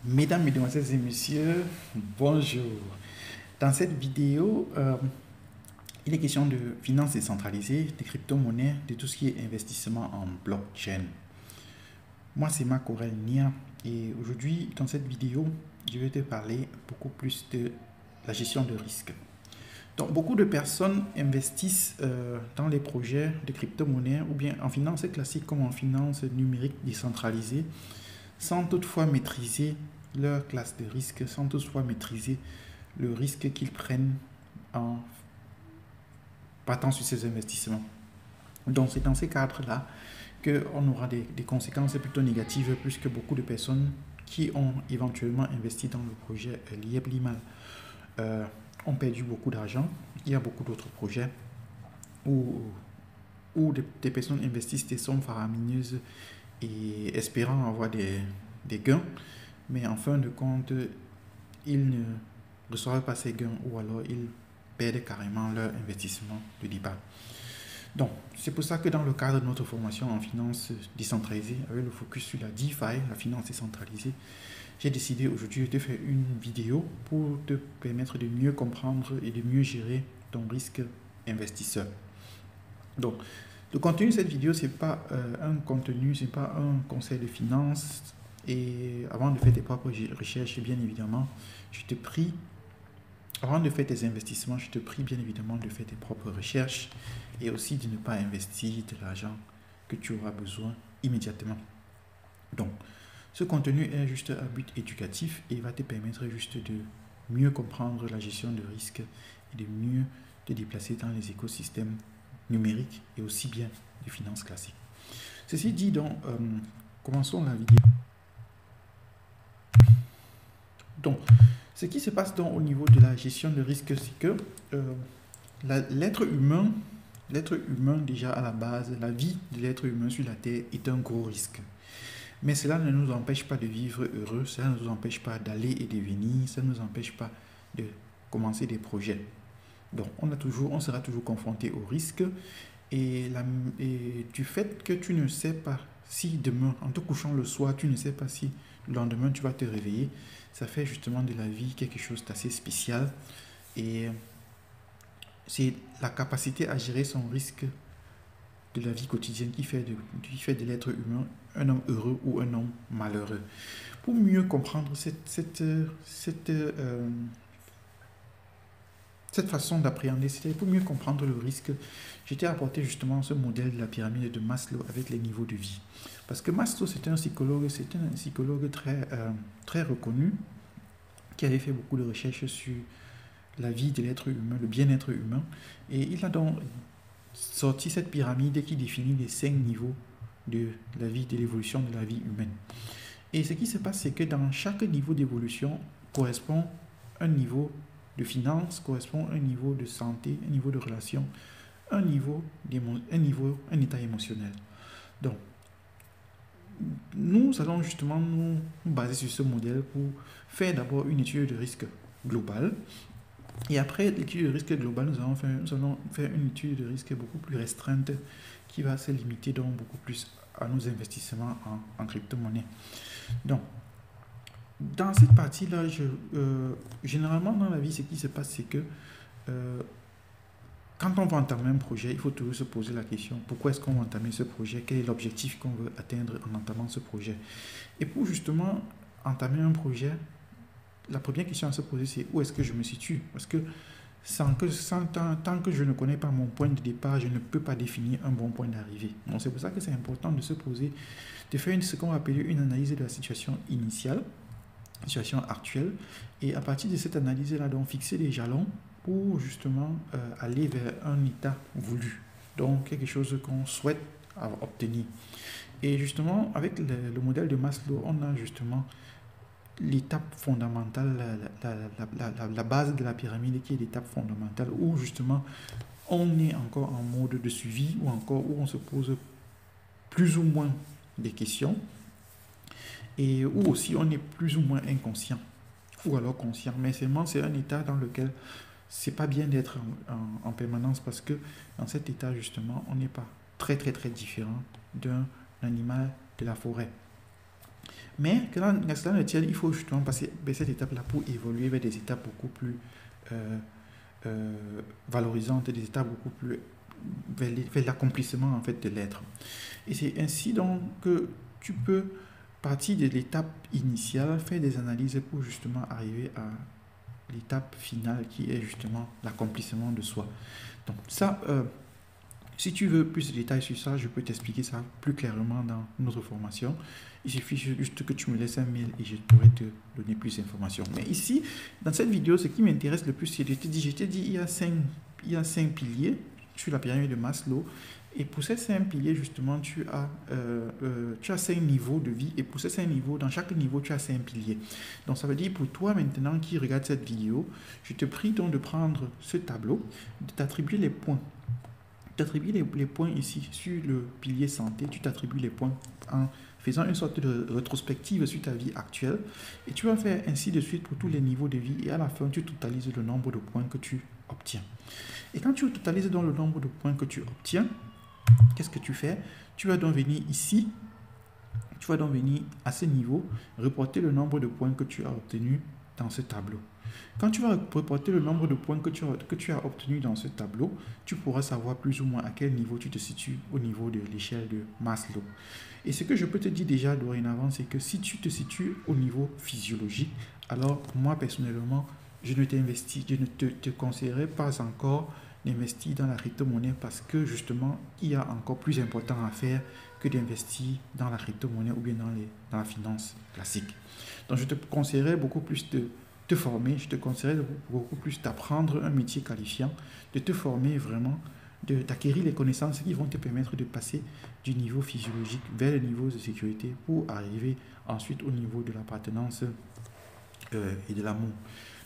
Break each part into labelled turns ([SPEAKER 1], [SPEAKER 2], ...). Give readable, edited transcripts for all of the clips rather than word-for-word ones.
[SPEAKER 1] Mesdames, Mesdemoiselles et Messieurs, bonjour. Dans cette vidéo, il est question de finances décentralisées, des crypto-monnaies, de tout ce qui est investissement en blockchain. Moi, c'est Marc Aurel Nia et aujourd'hui, dans cette vidéo, je vais te parler beaucoup plus de la gestion de risque. Donc, beaucoup de personnes investissent dans les projets de crypto-monnaies ou bien en finance classique comme en finance numérique décentralisée, sans toutefois maîtriser leur classe de risque, sans toutefois maîtriser le risque qu'ils prennent en partant sur ces investissements. Donc c'est dans ces cadres-là qu'on aura des conséquences plutôt négatives, puisque beaucoup de personnes qui ont éventuellement investi dans le projet Liebli-Mal ont perdu beaucoup d'argent. Il y a beaucoup d'autres projets où des personnes investissent des sommes faramineuses et espérant avoir des gains, mais en fin de compte, ils ne reçoivent pas ces gains ou alors ils perdent carrément leur investissement de départ. Donc, c'est pour ça que dans le cadre de notre formation en finance décentralisée, avec le focus sur la DeFi, la finance décentralisée, j'ai décidé aujourd'hui de te faire une vidéo pour te permettre de mieux comprendre et de mieux gérer ton risque investisseur. Donc, le contenu de cette vidéo, ce n'est pas un contenu, ce n'est pas un conseil de finance. Et avant de faire tes propres recherches, bien évidemment, je te prie, avant de faire tes investissements, je te prie bien évidemment de faire tes propres recherches et aussi de ne pas investir de l'argent que tu auras besoin immédiatement. Donc, ce contenu est juste à but éducatif et va te permettre juste de mieux comprendre la gestion de risque et de mieux te déplacer dans les écosystèmes numériques et aussi bien des finances classiques. Ceci dit, donc, commençons la vidéo. Donc, ce qui se passe donc au niveau de la gestion de risque, c'est que l'être humain déjà à la base, la vie de l'être humain sur la Terre est un gros risque. Mais cela ne nous empêche pas de vivre heureux, cela ne nous empêche pas d'aller et de venir, ça ne nous empêche pas de commencer des projets. Donc, on sera toujours confronté au risque et du fait que tu ne sais pas si demain, en te couchant le soir, tu ne sais pas si le lendemain tu vas te réveiller, ça fait justement de la vie quelque chose d'assez spécial et c'est la capacité à gérer son risque de la vie quotidienne qui fait de l'être humain un homme heureux ou un homme malheureux. Pour mieux comprendre cette façon d'appréhender, c'est pour mieux comprendre le risque, j'ai t'ai apporté justement ce modèle de la pyramide de Maslow avec les niveaux de vie. Parce que Maslow, c'est un psychologue très reconnu qui avait fait beaucoup de recherches sur la vie de l'être humain, le bien-être humain. Et il a donc sorti cette pyramide qui définit les 5 niveaux de la vie, de l'évolution de la vie humaine. Et ce qui se passe, c'est que dans chaque niveau d'évolution correspond un niveau de finance, correspond un niveau de santé, un niveau de relation, un état émotionnel. Donc, nous allons justement nous baser sur ce modèle pour faire d'abord une étude de risque globale. Et après l'étude de risque globale, nous allons faire une étude de risque beaucoup plus restreinte qui va se limiter donc beaucoup plus à nos investissements en crypto-monnaie. Donc, dans cette partie-là, généralement dans la vie, ce qui se passe, c'est que quand on va entamer un projet, il faut toujours se poser la question, pourquoi est-ce qu'on va entamer ce projet? Quel est l'objectif qu'on veut atteindre en entamant ce projet? Et pour justement entamer un projet, la première question à se poser, c'est où est-ce que je me situe? Parce que tant que je ne connais pas mon point de départ, je ne peux pas définir un bon point d'arrivée. Donc c'est pour ça que c'est important de se poser, de faire ce qu'on va appeler une analyse de la situation initiale, situation actuelle, et à partir de cette analyse-là, donc fixer des jalons pour justement aller vers un état voulu, donc quelque chose qu'on souhaite obtenir. Et justement, avec le modèle de Maslow, on a justement l'étape fondamentale, la base de la pyramide qui est l'étape fondamentale, où justement on est encore en mode de suivi, ou encore où on se pose plus ou moins des questions, et où aussi on est plus ou moins inconscient, ou alors conscient. Mais c'est un état dans lequel c'est pas bien d'être en permanence, parce que dans cet état justement on n'est pas très différent d'un animal de la forêt. Mais que dans le tiers, il faut justement passer cette étape-là pour évoluer vers des étapes beaucoup plus valorisantes, des étapes beaucoup plus vers l'accomplissement en fait de l'être. Et c'est ainsi donc que tu peux partir de l'étape initiale, faire des analyses pour justement arriver à l'étape finale qui est justement l'accomplissement de soi. Donc ça, si tu veux plus de détails sur ça, je peux t'expliquer ça plus clairement dans notre formation. Il suffit juste que tu me laisses un mail et je pourrai te donner plus d'informations. Mais ici, dans cette vidéo, ce qui m'intéresse le plus, c'est de te dire, je t'ai dit, il y a 5 piliers sur la pyramide de Maslow. Et pour ces 5 piliers, justement, tu as 5 niveaux de vie. Et pour ces 5 niveaux, dans chaque niveau, tu as 5 piliers. Donc, ça veut dire pour toi maintenant qui regarde cette vidéo, je te prie donc de prendre ce tableau, de t'attribuer les points. Tu t'attribues les points ici sur le pilier santé. Tu t'attribues les points en faisant une sorte de rétrospective sur ta vie actuelle. Et tu vas faire ainsi de suite pour tous les niveaux de vie. Et à la fin, tu totalises le nombre de points que tu obtiens. Et quand tu totalises donc le nombre de points que tu obtiens, qu'est-ce que tu fais? Tu vas donc venir ici, tu vas donc venir à ce niveau, reporter le nombre de points que tu as obtenu dans ce tableau. Quand tu vas reporter le nombre de points que tu as obtenu dans ce tableau, tu pourras savoir plus ou moins à quel niveau tu te situes au niveau de l'échelle de Maslow. Et ce que je peux te dire déjà dorénavant, c'est que si tu te situes au niveau physiologique, alors moi personnellement, je ne te conseillerais pas encore d'investir dans la crypto-monnaie parce que justement, il y a encore plus important à faire que d'investir dans la crypto-monnaie ou bien dans la finance classique. Donc, je te conseillerais beaucoup plus de te former, je te conseillerais beaucoup plus d'apprendre un métier qualifiant, de te former vraiment, d'acquérir les connaissances qui vont te permettre de passer du niveau physiologique vers le niveau de sécurité pour arriver ensuite au niveau de l'appartenance et de l'amour.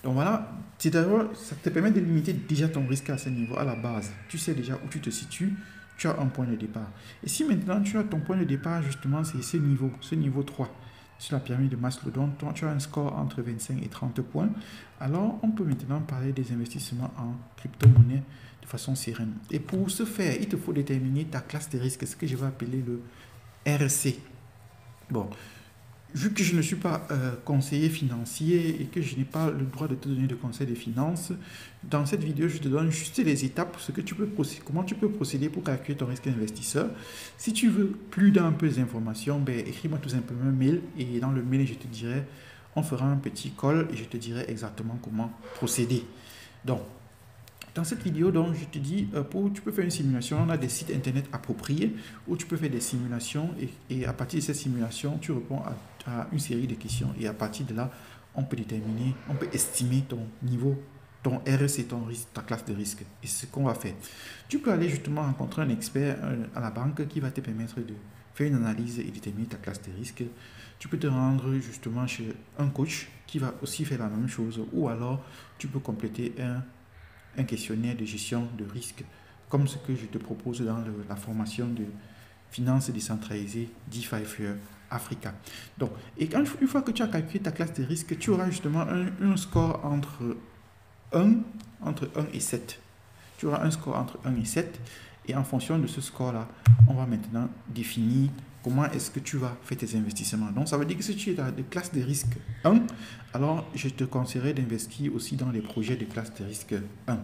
[SPEAKER 1] Donc voilà, ça te permet de limiter déjà ton risque à ce niveau, à la base. Tu sais déjà où tu te situes, tu as un point de départ. Et si maintenant tu as ton point de départ, justement, c'est ce niveau 3, sur la pyramide de Maslow, donc tu as un score entre 25 et 30 points, alors on peut maintenant parler des investissements en crypto-monnaie de façon sereine. Et pour ce faire, il te faut déterminer ta classe de risque, ce que je vais appeler le RC. Bon. Vu que je ne suis pas conseiller financier et que je n'ai pas le droit de te donner de conseils de finances, dans cette vidéo, je te donne juste les étapes, comment tu peux procéder pour calculer ton risque investisseur. Si tu veux plus d'un peu d'informations, écris-moi tout simplement un mail et dans le mail, je te dirai, on fera un petit call et je te dirai exactement comment procéder. Donc, dans cette vidéo, donc, je te dis, tu peux faire une simulation, on a des sites internet appropriés où tu peux faire des simulations et à partir de ces simulations, tu réponds à une série de questions et à partir de là, on peut estimer ton niveau, ton RSC, ton risque, ta classe de risque. Et c'est ce qu'on va faire. Tu peux aller justement rencontrer un expert à la banque qui va te permettre de faire une analyse et déterminer ta classe de risque. Tu peux te rendre justement chez un coach qui va aussi faire la même chose ou alors tu peux compléter un questionnaire de gestion de risque, comme ce que je te propose dans la formation de finances décentralisées DeFi Africa. Donc, et une fois que tu as calculé ta classe de risque, tu auras justement un score entre 1 et 7. Tu auras un score entre 1 et 7. Et en fonction de ce score-là, on va maintenant définir comment est-ce que tu vas faire tes investissements. Donc, ça veut dire que si tu es dans la classe de risque 1, alors je te conseillerais d'investir aussi dans les projets de classe de risque 1.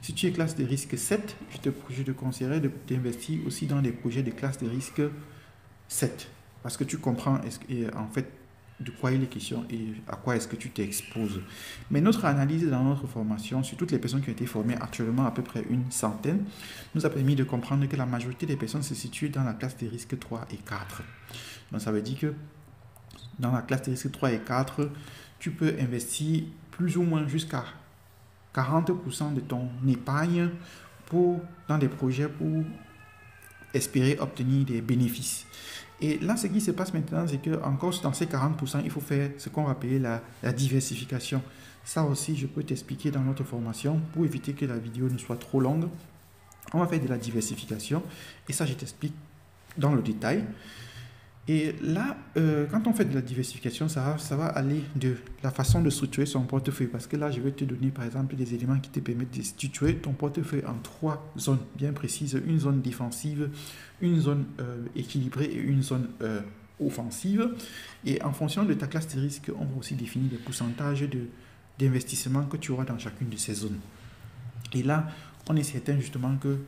[SPEAKER 1] Si tu es classe de risque 7, je te conseillerais d'investir aussi dans les projets de classe de risque 7. Parce que tu comprends en fait de quoi il est question et à quoi est-ce que tu t'exposes. Mais notre analyse dans notre formation sur toutes les personnes qui ont été formées, actuellement à peu près une centaine, nous a permis de comprendre que la majorité des personnes se situent dans la classe des risques 3 et 4. Donc ça veut dire que dans la classe des risques 3 et 4, tu peux investir plus ou moins jusqu'à 40% de ton épargne dans des projets pour espérer obtenir des bénéfices. Et là, ce qui se passe maintenant, c'est que encore dans ces 40%, il faut faire ce qu'on va appeler la diversification. Ça aussi, je peux t'expliquer dans notre formation pour éviter que la vidéo ne soit trop longue. On va faire de la diversification et ça, je t'explique dans le détail. Et là, quand on fait de la diversification, ça va aller de la façon de structurer son portefeuille. Parce que là, je vais te donner, par exemple, des éléments qui te permettent de structurer ton portefeuille en 3 zones bien précises. Une zone défensive, une zone équilibrée et une zone offensive. Et en fonction de ta classe de risque, on va aussi définir des pourcentages d'investissement que tu auras dans chacune de ces zones. Et là, on est certain justement que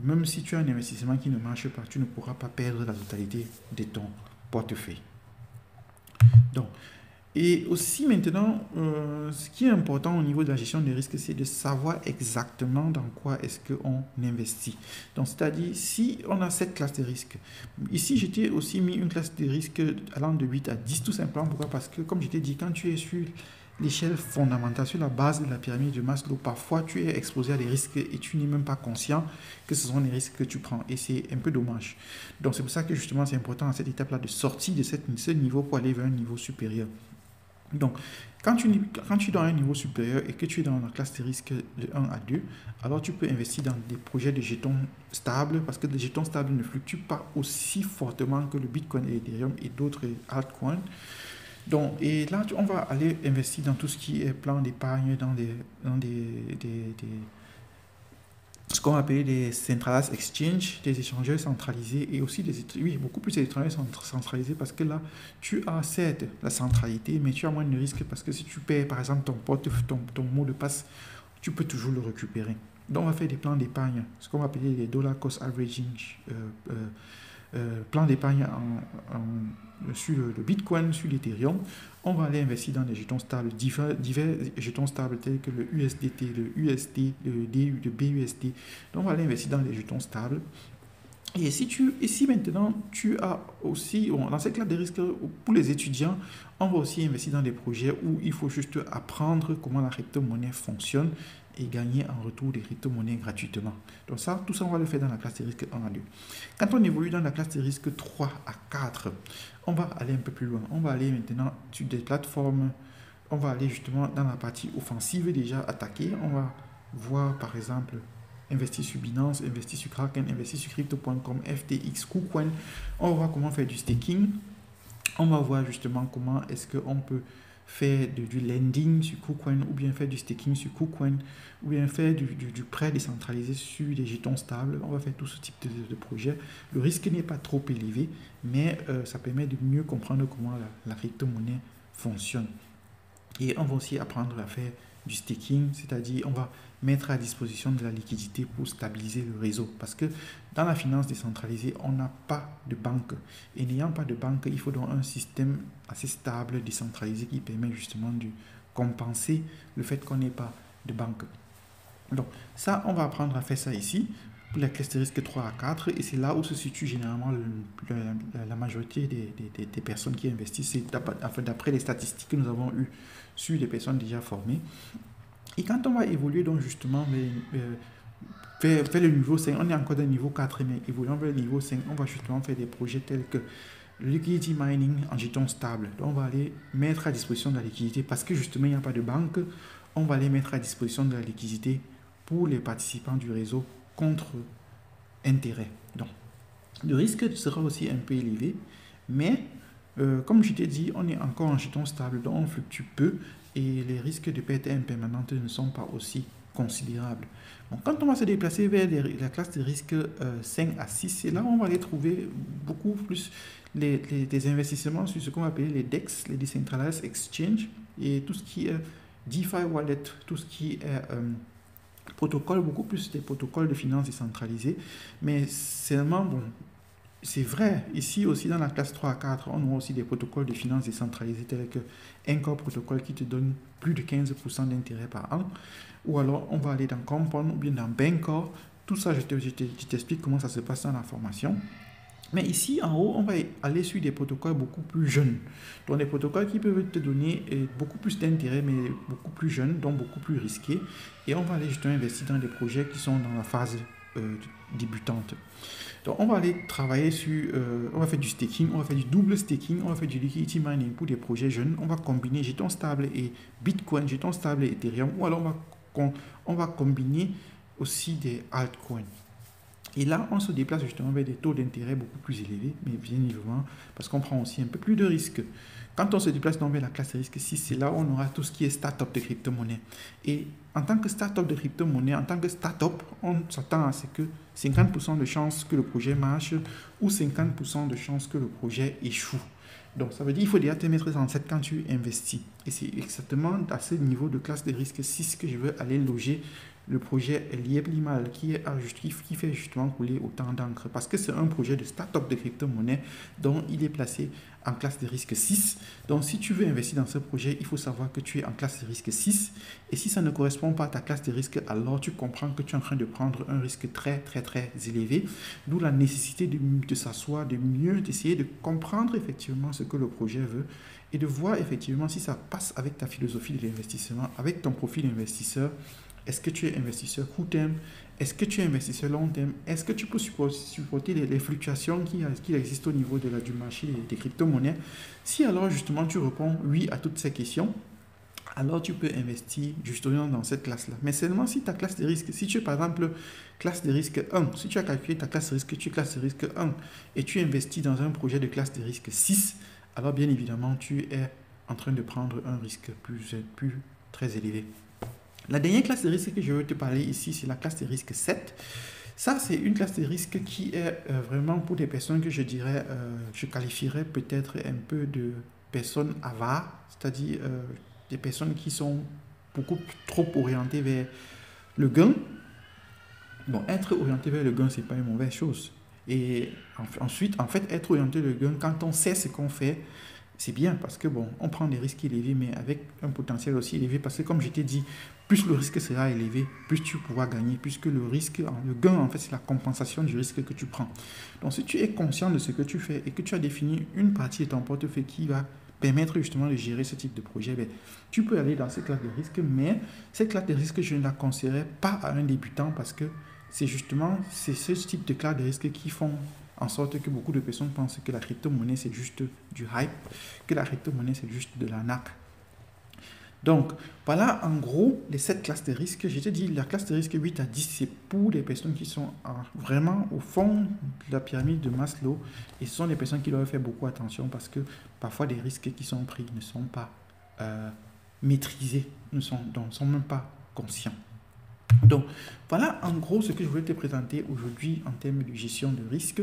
[SPEAKER 1] même si tu as un investissement qui ne marche pas, tu ne pourras pas perdre la totalité de ton portefeuille. Donc, et aussi maintenant, ce qui est important au niveau de la gestion des risques, c'est de savoir exactement dans quoi est-ce qu'on investit. Donc, c'est-à-dire, si on a cette classe de risques, ici, j'étais aussi mis une classe de risques allant de 8 à 10, tout simplement. Pourquoi? Parce que, comme je t'ai dit, quand tu es sur l'échelle fondamentale, sur la base de la pyramide de Maslow, parfois tu es exposé à des risques et tu n'es même pas conscient que ce sont les risques que tu prends. Et c'est un peu dommage. Donc, c'est pour ça que justement, c'est important à cette étape-là de sortir de ce niveau pour aller vers un niveau supérieur. Donc, quand tu es dans un niveau supérieur et que tu es dans la classe de risque de 1 à 2, alors tu peux investir dans des projets de jetons stables parce que les jetons stables ne fluctuent pas aussi fortement que le Bitcoin et l'Ethereum et d'autres altcoins. Donc, et là, on va aller investir dans tout ce qui est plan d'épargne, dans ce qu'on appelle des centralized exchange, des échangeurs centralisés et aussi beaucoup plus d'échangeurs centralisés parce que là, tu as certes la centralité, mais tu as moins de risques parce que si tu perds par exemple ton mot de passe, tu peux toujours le récupérer. Donc, on va faire des plans d'épargne, ce qu'on va appeler les dollar cost averaging, plan d'épargne sur le Bitcoin, sur l'Ethereum. On va aller investir dans des jetons stables, divers jetons stables tels que le USDT, le USD, le BUSD. Donc, on va aller investir dans les jetons stables. Et si maintenant tu as aussi, dans cette classe de risques pour les étudiants, on va aussi investir dans des projets où il faut juste apprendre comment la crypto-monnaie fonctionne et gagner en retour des crypto-monnaies gratuitement. Donc ça, tout ça, on va le faire dans la classe de risque 1 à 2. Quand on évolue dans la classe de risque 3 à 4, on va aller un peu plus loin. On va aller maintenant sur des plateformes, on va aller justement dans la partie offensive déjà attaquée. On va voir par exemple investir sur Binance, investir sur Kraken, investir sur Crypto.com, FTX, KuCoin. On va voir comment faire du staking. On va voir justement comment est-ce qu'on peut faire du lending sur KuCoin ou bien faire du staking sur KuCoin ou bien faire du prêt décentralisé sur des jetons stables. On va faire tout ce type de projet. Le risque n'est pas trop élevé, mais ça permet de mieux comprendre comment la crypto-monnaie fonctionne. Et on va aussi apprendre à faire du staking, c'est-à-dire on va mettre à disposition de la liquidité pour stabiliser le réseau. Parce que dans la finance décentralisée, on n'a pas de banque. Et n'ayant pas de banque, il faut donc un système assez stable, décentralisé, qui permet justement de compenser le fait qu'on n'ait pas de banque. Donc ça, on va apprendre à faire ça ici, pour la classe de risque 3 à 4, et c'est là où se situe généralement la majorité des personnes qui investissent, d'après les statistiques que nous avons eues sur des personnes déjà formées. Et quand on va évoluer donc justement vers le niveau 5, on est encore dans le niveau 4, mais évoluant vers le niveau 5, on va justement faire des projets tels que le liquidity mining en jetons stables. Donc on va aller mettre à disposition de la liquidité parce que justement il n'y a pas de banque. On va aller mettre à disposition de la liquidité pour les participants du réseau contre intérêt. Donc le risque sera aussi un peu élevé, mais comme je t'ai dit, on est encore en jetons stables, donc on fluctue peu et les risques de perte impermanente ne sont pas aussi considérables. Donc, quand on va se déplacer vers la classe de risque 5 à 6, c'est là où on va aller trouver beaucoup plus des investissements sur ce qu'on va appeler les DEX, les Decentralized Exchange, et tout ce qui est DeFi Wallet, tout ce qui est protocole, beaucoup plus des protocoles de finance décentralisés. Mais seulement, bon, c'est vrai, ici aussi dans la classe 3 à 4, on a aussi des protocoles de finances décentralisés tels que Encore Protocol qui te donne plus de 15% d'intérêt par an. Ou alors on va aller dans Compound ou bien dans Bancor. Tout ça, je t'explique comment ça se passe dans la formation. Mais ici, en haut, on va aller sur des protocoles beaucoup plus jeunes. Donc des protocoles qui peuvent te donner beaucoup plus d'intérêt, mais beaucoup plus jeunes, donc beaucoup plus risqués. Et on va aller justement investir dans des projets qui sont dans la phase débutante. Donc, on va aller travailler sur, on va faire du staking, on va faire du double staking, on va faire du liquidity mining pour des projets jeunes. On va combiner jetons stables et Bitcoin, jetons stables et Ethereum. Ou alors, on va combiner aussi des altcoins. Et là, on se déplace justement vers des taux d'intérêt beaucoup plus élevés, mais bien évidemment, parce qu'on prend aussi un peu plus de risques. Quand on se déplace vers la classe de risque 6, c'est là où on aura tout ce qui est start-up de crypto-monnaie. Et en tant que start-up de crypto-monnaie, en tant que start-up, on s'attend à ce que 50% de chances que le projet marche ou 50% de chances que le projet échoue. Donc, ça veut dire qu'il faut déjà te mettre en tête quand tu investis. Et c'est exactement à ce niveau de classe de risque 6 que je veux aller loger le projet Lieb Limal qui fait justement couler autant d'encre. Parce que c'est un projet de start-up de crypto-monnaie dont il est placé en classe de risque 6. Donc, si tu veux investir dans ce projet, il faut savoir que tu es en classe de risque 6. Et si ça ne correspond pas à ta classe de risque, alors tu comprends que tu es en train de prendre un risque très, très, très élevé. D'où la nécessité de s'asseoir, d'essayer de comprendre effectivement ce que le projet veut et de voir effectivement si ça passe avec ta philosophie de l'investissement, avec ton profil investisseur. Est-ce que tu es investisseur court terme? Est-ce que tu es investisseur long terme? Est-ce que tu peux supporter les fluctuations qui existent au niveau du marché des crypto-monnaies? Si alors justement tu réponds oui à toutes ces questions, alors tu peux investir justement dans cette classe-là. Mais seulement si ta classe de risque, si tu es par exemple classe de risque 1, si tu as calculé ta classe de risque, tu es classe de risque 1 et tu investis dans un projet de classe de risque 6, alors bien évidemment tu es en train de prendre un risque plus très élevé. La dernière classe de risque que je veux te parler ici, c'est la classe de risque 7. Ça, c'est une classe de risque qui est vraiment pour des personnes que je dirais, je qualifierais peut-être un peu de personnes avares, c'est-à-dire des personnes qui sont beaucoup trop orientées vers le gain. Bon, être orienté vers le gain, c'est pas une mauvaise chose. Et ensuite, en fait, être orienté vers le gain, quand on sait ce qu'on fait, c'est bien parce que bon, on prend des risques élevés, mais avec un potentiel aussi élevé. Parce que comme je t'ai dit, plus le risque sera élevé, plus tu pourras gagner, puisque le gain, en fait, c'est la compensation du risque que tu prends. Donc, si tu es conscient de ce que tu fais et que tu as défini une partie de ton portefeuille qui va permettre justement de gérer ce type de projet, ben, tu peux aller dans cette classe de risque, mais cette classe de risque, je ne la conseillerais pas à un débutant parce que c'est ce type de classe de risque qui font en sorte que beaucoup de personnes pensent que la crypto-monnaie, c'est juste du hype, que la crypto-monnaie, c'est juste de l'arnaque. Donc, voilà en gros les 7 classes de risque. Je te dis, la classe de risque 8 à 10, c'est pour les personnes qui sont vraiment au fond de la pyramide de Maslow. Et ce sont les personnes qui doivent faire beaucoup attention parce que parfois des risques qui sont pris ne sont pas maîtrisés, ne sont même pas conscients. Donc, voilà en gros ce que je voulais te présenter aujourd'hui en termes de gestion de risque.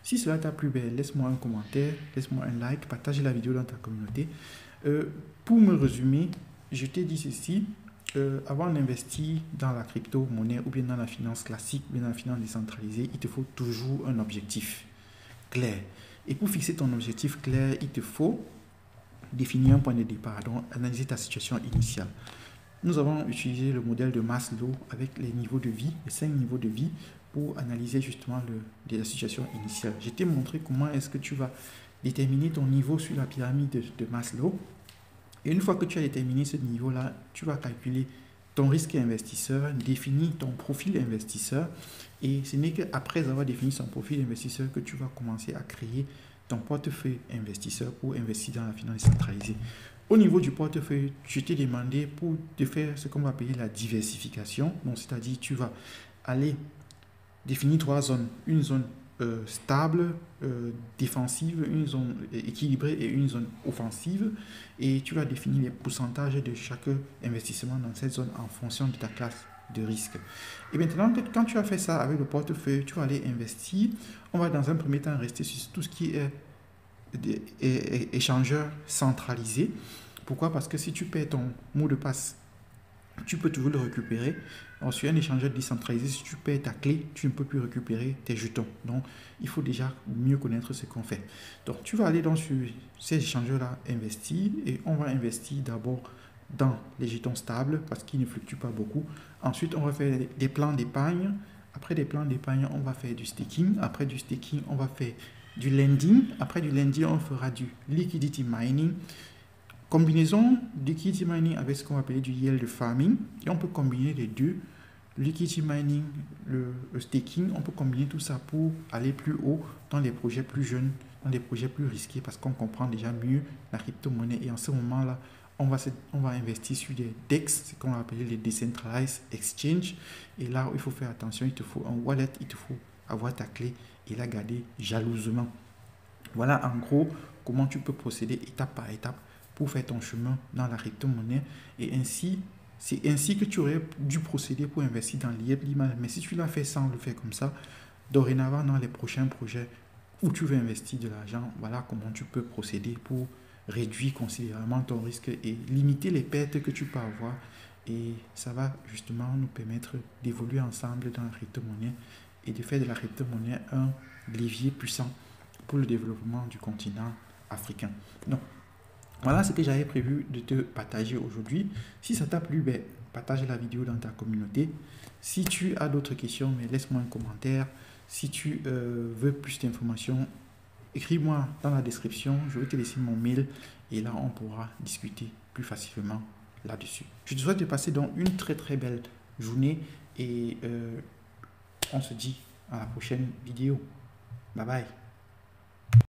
[SPEAKER 1] Si cela t'a plu, laisse-moi un commentaire, laisse-moi un like, partage la vidéo dans ta communauté. Pour me résumer, je t'ai dit ceci, avant d'investir dans la crypto-monnaie ou bien dans la finance classique, ou bien dans la finance décentralisée, il te faut toujours un objectif clair. Et pour fixer ton objectif clair, il te faut définir un point de départ, donc analyser ta situation initiale. Nous avons utilisé le modèle de Maslow avec les niveaux de vie, les 5 niveaux de vie, pour analyser justement la situation initiale. Je t'ai montré comment est-ce que tu vas déterminer ton niveau sur la pyramide de Maslow. Et une fois que tu as déterminé ce niveau-là, tu vas calculer ton risque investisseur, définir ton profil investisseur. Et ce n'est qu'après avoir défini son profil investisseur que tu vas commencer à créer ton portefeuille investisseur pour investir dans la finance centralisée. Au niveau du portefeuille, je t'ai demandé pour te faire ce qu'on va appeler la diversification. Donc, c'est-à-dire, tu vas aller définir 3 zones. Une zone stable, défensive, une zone équilibrée et une zone offensive. Et tu vas définir les pourcentages de chaque investissement dans cette zone en fonction de ta classe de risque. Et maintenant, quand tu as fait ça avec le portefeuille, tu vas aller investir. On va dans un premier temps rester sur tout ce qui est échangeur centralisé. Pourquoi? Parce que si tu perds ton mot de passe, tu peux toujours le récupérer. Sur un échangeur décentralisé, si tu perds ta clé, tu ne peux plus récupérer tes jetons. Donc, il faut déjà mieux connaître ce qu'on fait. Donc, tu vas aller sur ces échangeurs-là, investir. Et on va investir d'abord dans les jetons stables parce qu'ils ne fluctuent pas beaucoup. Ensuite, on va faire des plans d'épargne. Après des plans d'épargne, on va faire du staking. Après du staking, on va faire du lending. Après du lending, on fera du liquidity mining. Combinaison liquidity mining avec ce qu'on va appeler du yield farming. Et on peut combiner les deux, liquidity mining, le staking. On peut combiner tout ça pour aller plus haut dans les projets plus jeunes, dans les projets plus risqués parce qu'on comprend déjà mieux la crypto-monnaie. Et en ce moment-là, on va investir sur des DEX, ce qu'on va appeler les Decentralized Exchange. Et là, il faut faire attention, il te faut un wallet, il te faut avoir ta clé et la garder jalousement. Voilà en gros comment tu peux procéder étape par étape pour faire ton chemin dans la crypto-monnaie. Et ainsi, c'est ainsi que tu aurais dû procéder pour investir dans Lieb Limal. Mais si tu l'as fait sans le faire comme ça, dorénavant, dans les prochains projets, où tu veux investir de l'argent, voilà comment tu peux procéder pour réduire considérablement ton risque et limiter les pertes que tu peux avoir. Et ça va justement nous permettre d'évoluer ensemble dans la crypto-monnaie et de faire de la crypto-monnaie un levier puissant pour le développement du continent africain. Donc, voilà ce que j'avais prévu de te partager aujourd'hui. Si ça t'a plu, partage la vidéo dans ta communauté. Si tu as d'autres questions, laisse-moi un commentaire. Si tu veux plus d'informations, écris-moi dans la description. Je vais te laisser mon mail et là, on pourra discuter plus facilement là-dessus. Je te souhaite de passer donc une très très belle journée et on se dit à la prochaine vidéo. Bye bye.